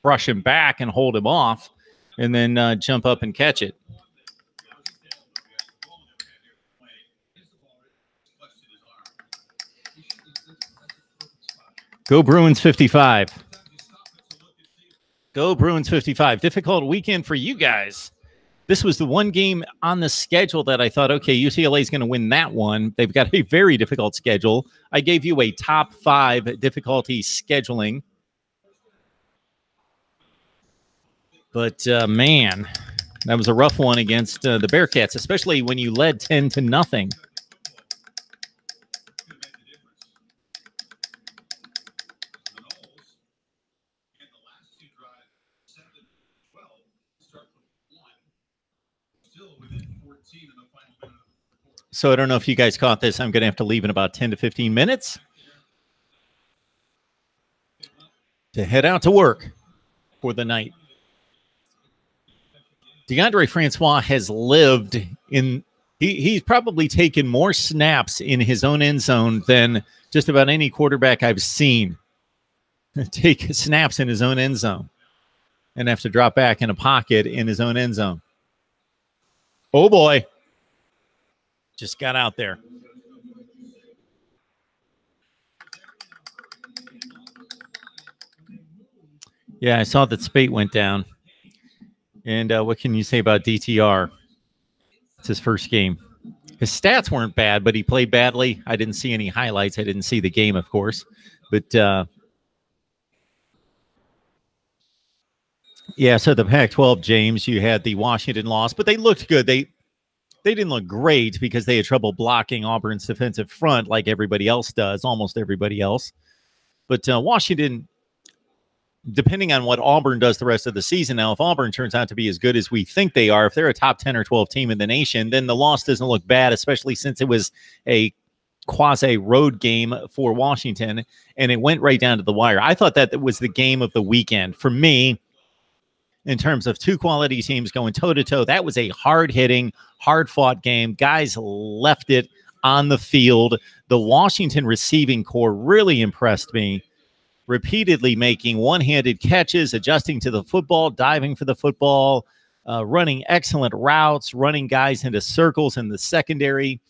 S1: brush him back and hold him off, and then jump up and catch it. Go Bruins 55. Go Bruins 55. Difficult weekend for you guys. This was the one game on the schedule that I thought, okay, UCLA is going to win that one. They've got a very difficult schedule. I gave you a top 5 difficulty scheduling. But, man, that was a rough one against the Bearcats, especially when you led 10-0. So I don't know if you guys caught this. I'm going to have to leave in about 10 to 15 minutes to head out to work for the night. DeAndre Francois has lived in he's probably taken more snaps in his own end zone than just about any quarterback I've seen take snaps in his own end zone and have to drop back in a pocket in his own end zone. Oh, boy. Just got out there. Yeah, I saw that Spate went down. And what can you say about DTR? It's his first game. His stats weren't bad, but he played badly. I didn't see any highlights. I didn't see the game, of course. But, yeah, so the Pac-12, James, you had the Washington loss, but they looked good. They didn't look great because they had trouble blocking Auburn's defensive front like everybody else does, almost everybody else. But Washington, depending on what Auburn does the rest of the season now, if Auburn turns out to be as good as we think they are, if they're a top 10 or 12 team in the nation, then the loss doesn't look bad, especially since it was a quasi-road game for Washington, and it went right down to the wire. I thought that was the game of the weekend. For me, in terms of 2 quality teams going toe-to-toe, that was a hard-hitting, hard-fought game. Guys left it on the field. The Washington receiving core really impressed me, repeatedly making one-handed catches, adjusting to the football, diving for the football, running excellent routes, running guys into circles in the secondary.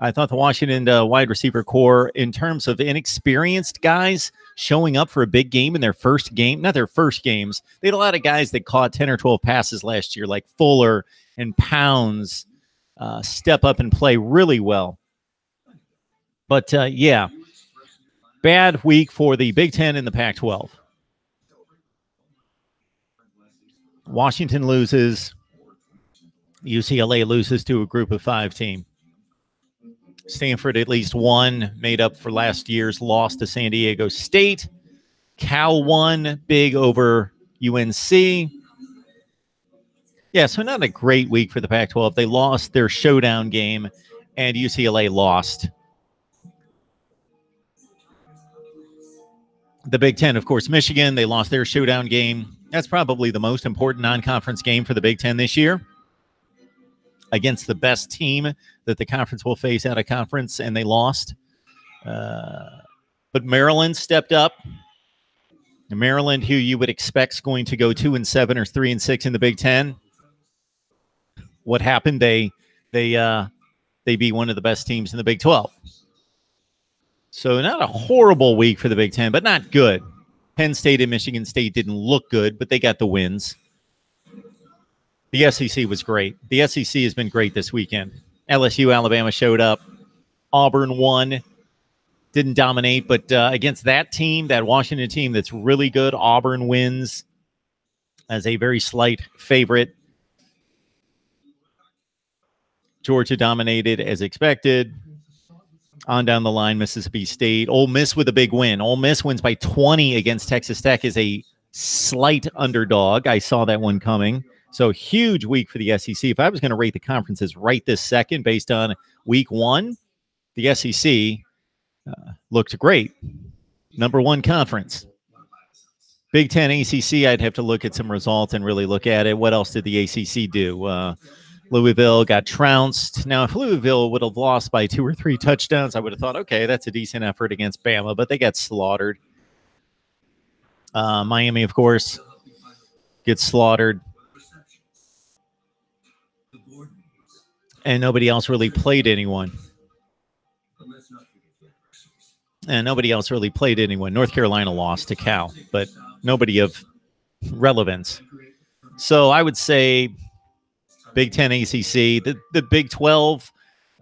S1: I thought the Washington wide receiver core, in terms of inexperienced guys showing up for a big game in their first game, not their first games. They had a lot of guys that caught 10 or 12 passes last year, like Fuller and Pounds, step up and play really well. But, yeah, bad week for the Big Ten and the Pac-12. Washington loses. UCLA loses to a group of 5 team. Stanford at least won, made up for last year's loss to San Diego State. Cal won big over UNC. Yeah, so not a great week for the Pac-12. They lost their showdown game, and UCLA lost. The Big Ten, of course, Michigan, they lost their showdown game. That's probably the most important non-conference game for the Big Ten this year, against the best team that the conference will face out of conference, and they lost. But Maryland stepped up. Maryland, who you would expect is going to go 2-7 or 3-6 in the Big Ten. What happened? They beat one of the best teams in the Big 12. So not a horrible week for the Big Ten, but not good. Penn State and Michigan State didn't look good, but they got the wins. The SEC was great. The SEC has been great this weekend. LSU, Alabama showed up. Auburn won. Didn't dominate, but against that team, that Washington team that's really good, Auburn wins as a very slight favorite. Georgia dominated as expected. On down the line, Mississippi State. Ole Miss with a big win. Ole Miss wins by 20 against Texas Tech as a slight underdog. I saw that one coming. So huge week for the SEC. If I was going to rate the conferences right this second based on week one, the SEC looked great. Number one conference. Big Ten, ACC, I'd have to look at some results and really look at it. What else did the ACC do? Louisville got trounced. Now, if Louisville would have lost by 2 or 3 touchdowns, I would have thought, okay, that's a decent effort against Bama, but they got slaughtered. Miami, of course, gets slaughtered. And nobody else really played anyone. And nobody else really played anyone. North Carolina lost to Cal, but nobody of relevance. So I would say Big Ten, ACC, the Big 12,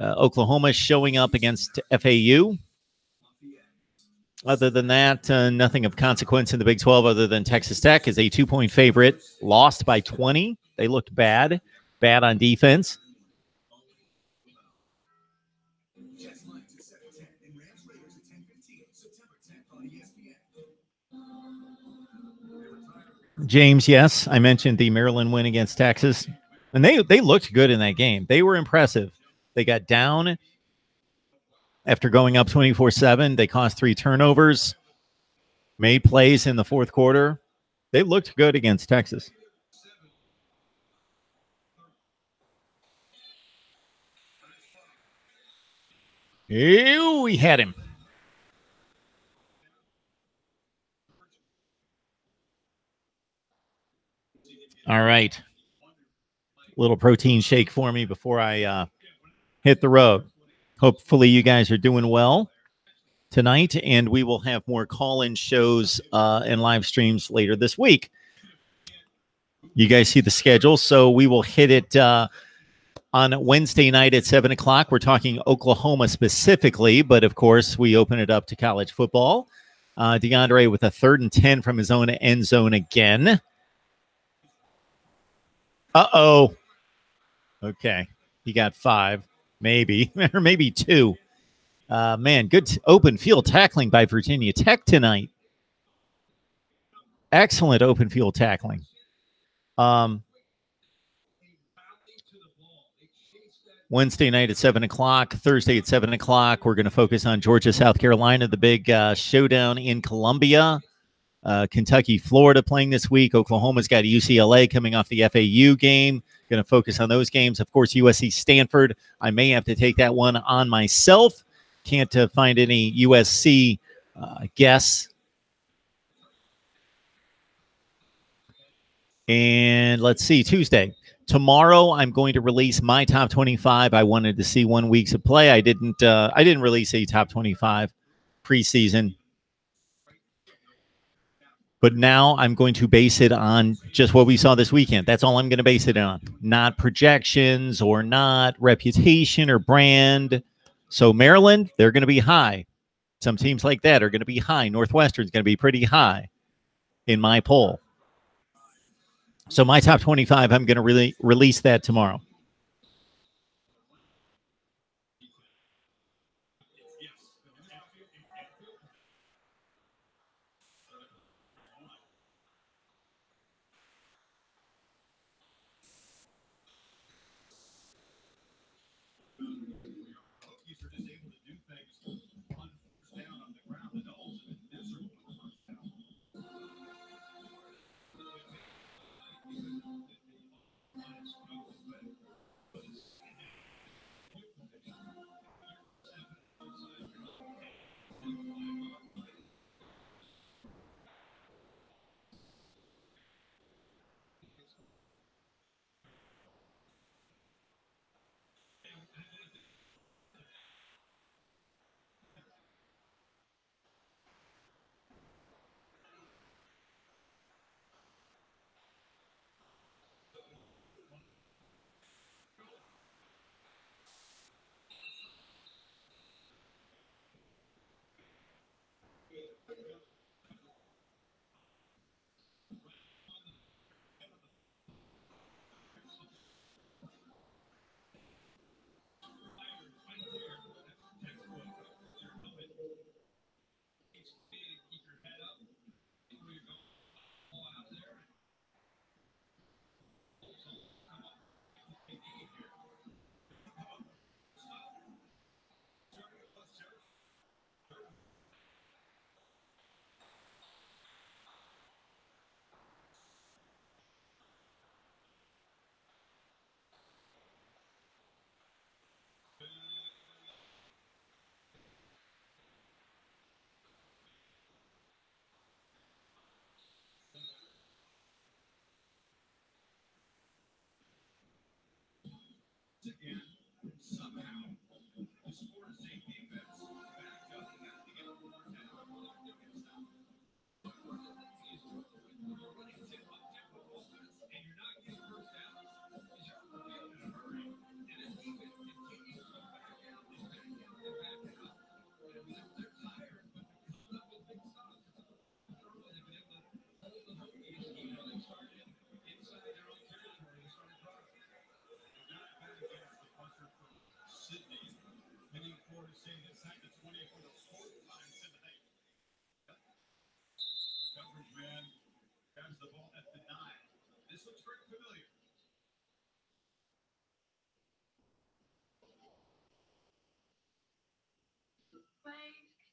S1: Oklahoma showing up against FAU. Other than that, nothing of consequence in the Big 12 other than Texas Tech is a 2-point favorite. Lost by 20. They looked bad on defense. James, yes, I mentioned the Maryland win against Texas. And they looked good in that game. They were impressive. They got down after going up 24-7. They caused 3 turnovers, made plays in the fourth quarter. They looked good against Texas. Ew, we had him. All right. Little protein shake for me before I hit the road. Hopefully you guys are doing well tonight, and we will have more call-in shows and live streams later this week. You guys see the schedule, so we will hit it on Wednesday night at 7 o'clock. We're talking Oklahoma specifically, but of course we open it up to college football. DeAndre with a 3rd and 10 from his own end zone again. Uh-oh. Okay. He got 5, maybe, or maybe 2. Man, good open field tackling by Virginia Tech tonight. Excellent open field tackling. Wednesday night at 7 o'clock, Thursday at 7 o'clock. We're going to focus on Georgia, South Carolina, the big showdown in Columbia. Kentucky, Florida playing this week. Oklahoma's got UCLA coming off the FAU game. Going to focus on those games. Of course, USC, Stanford. I may have to take that one on myself. Can't find any USC guests. And let's see, Tuesday. Tomorrow, I'm going to release my top 25. I wanted to see 1 week of play. I didn't release a top 25 preseason. But now I'm going to base it on just what we saw this weekend. That's all I'm going to base it on, not projections or not reputation or brand. So Maryland, they're going to be high. Some teams like that are going to be high. Northwestern's going to be pretty high in my poll. So my top 25, I'm going to release that tomorrow.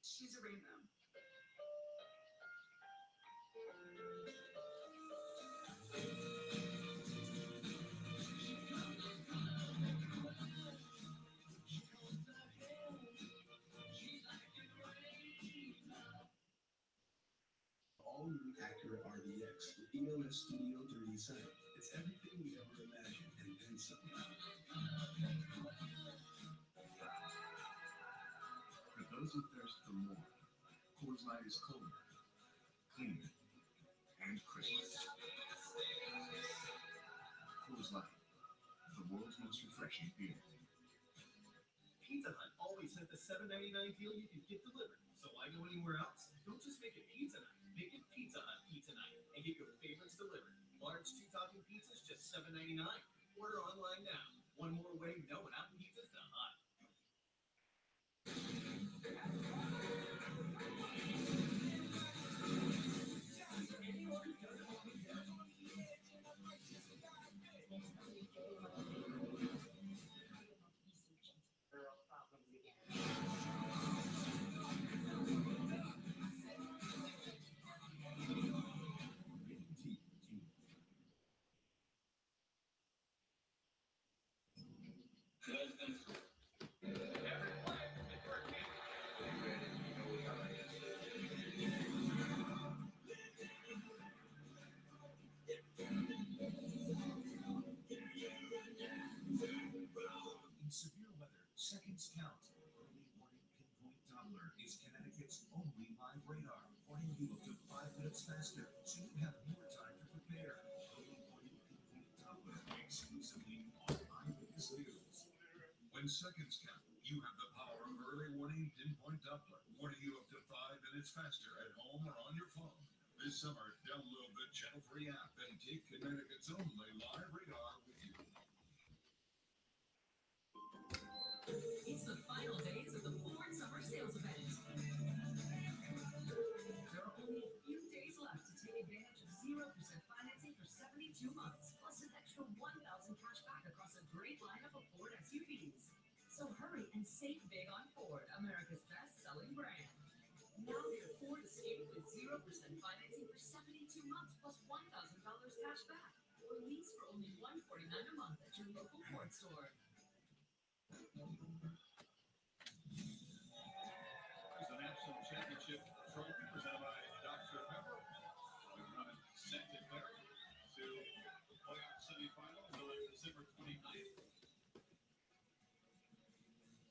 S7: She's a rainbow.
S6: All new Acura RDX with EOS Studio 3D sound. It's everything we ever imagined and then some. For those who thirst for more, Coors Light is colder, cleaner, and crisper. Coors Light, the world's most refreshing beer. Pizza Hut always has the $7.99 deal you can get delivered. So why go anywhere else? Don't just make it pizza night. Make it Pizza Hut pizza night and get your favorites delivered. Large 2-topping pizzas just $7.99. Order online now. One more way knowing how pizzas to Hut.
S8: When seconds count, you have the power of early warning pinpoint Doppler, warning you up to 5 minutes faster at home or on your phone. This summer, download the Channel 3 app and take Connecticut's only live radar with you.
S7: It's the final days of the Ford Summer Sales Event. There are only a few days left to take advantage of 0% financing for 72 months, plus an extra $1,000 cash back across a great lineup of Ford SUVs. So hurry and save big on Ford, America's best-selling brand. Now get a Ford Escape with 0% financing for 72 months, plus $1,000 cash back. Or lease for only $149 a month at your local Ford store.
S8: There's the National Championship Trophy presented by Dr. Pepper. We've run it Santa Clara to playoff semifinals on December 29th.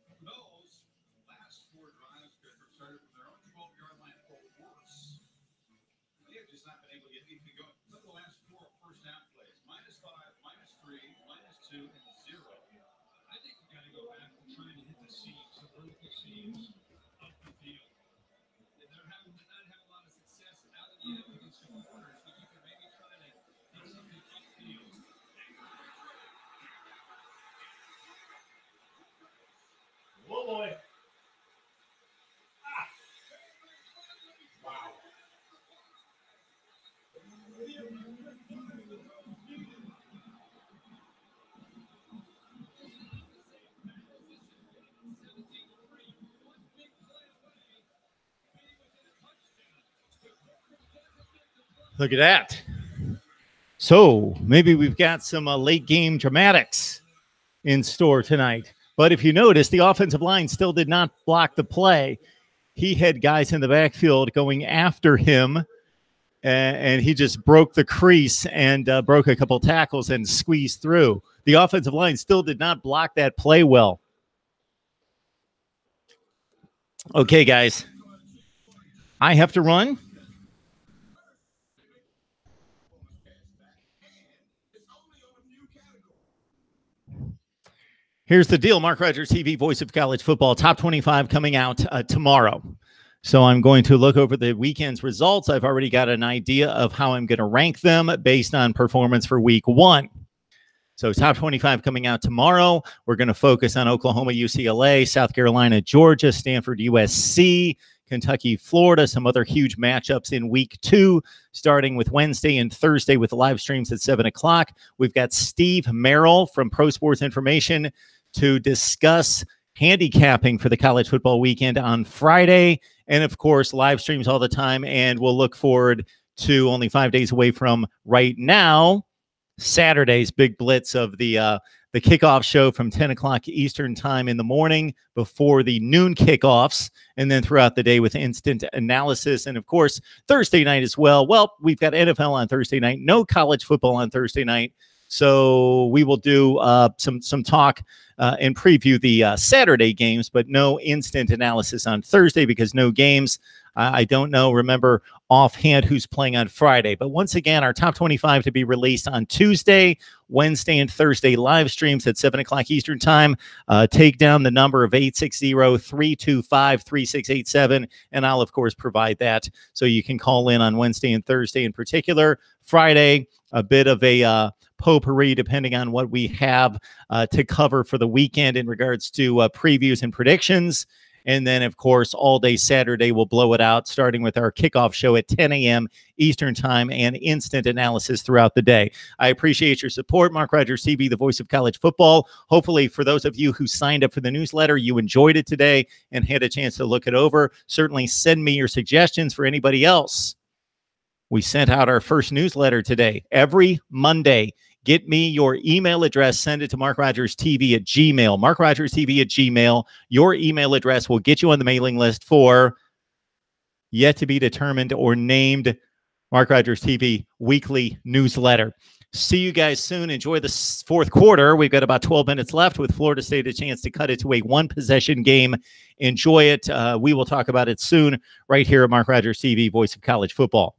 S8: For those last 4 drives, Pittsburgh started from their own 12-yard line or worse. They have just not been able to get anything going. Look at the last 4 first down plays. -5, -3, -2, and 0.
S9: I think you got to go back and try to hit the seams, the vertical seams up the field. And they're not having a lot of success out of the end against your corners, but you can maybe try to hit something upfield.
S1: Oh boy. Wow. Look at that. So maybe we've got some late game dramatics in store tonight. But if you notice, the offensive line still did not block the play. He had guys in the backfield going after him, and he just broke the crease and broke a couple tackles and squeezed through. The offensive line still did not block that play well. Okay, guys. I have to run. Here's the deal. Mark Rogers TV, voice of college football, top 25 coming out tomorrow. So I'm going to look over the weekend's results. I've already got an idea of how I'm going to rank them based on performance for week 1. So top 25 coming out tomorrow. We're going to focus on Oklahoma, UCLA, South Carolina, Georgia, Stanford, USC, Kentucky, Florida, some other huge matchups in week 2, starting with Wednesday and Thursday with live streams at 7 o'clock. We've got Steve Merrill from Pro Sports Information to discuss handicapping for the college football weekend on Friday. And of course, live streams all the time. And we'll look forward to only 5 days away from right now, Saturday's big blitz of the kickoff show from 10 o'clock Eastern time in the morning before the noon kickoffs, and then throughout the day with instant analysis. And of course, Thursday night as well. Well, we've got NFL on Thursday night, no college football on Thursday night. So we will do some talk and preview the Saturday games, but no instant analysis on Thursday because no games. I don't know, remember offhand who's playing on Friday. But once again, our top 25 to be released on Tuesday, Wednesday, and Thursday live streams at 7 o'clock Eastern time. Take down the number of 860-325-3687, and I'll, of course, provide that so you can call in on Wednesday and Thursday in particular. Friday, a bit of a potpourri depending on what we have to cover for the weekend in regards to previews and predictions. And then, of course, all day Saturday, we'll blow it out, starting with our kickoff show at 10 a.m. Eastern time and instant analysis throughout the day. I appreciate your support. Mark Rogers TV, the voice of college football. Hopefully, for those of you who signed up for the newsletter, you enjoyed it today and had a chance to look it over. Certainly send me your suggestions for anybody else. We sent out our first newsletter today. Every Monday, get me your email address. Send it to MarkRogersTV at Gmail. MarkRogersTV at Gmail. Your email address will get you on the mailing list for yet to be determined or named Mark Rogers TV weekly newsletter. See you guys soon. Enjoy the fourth quarter. We've got about 12 minutes left with Florida State a chance to cut it to a one-possession game. Enjoy it. We will talk about it soon right here at Mark Rogers TV, voice of college football.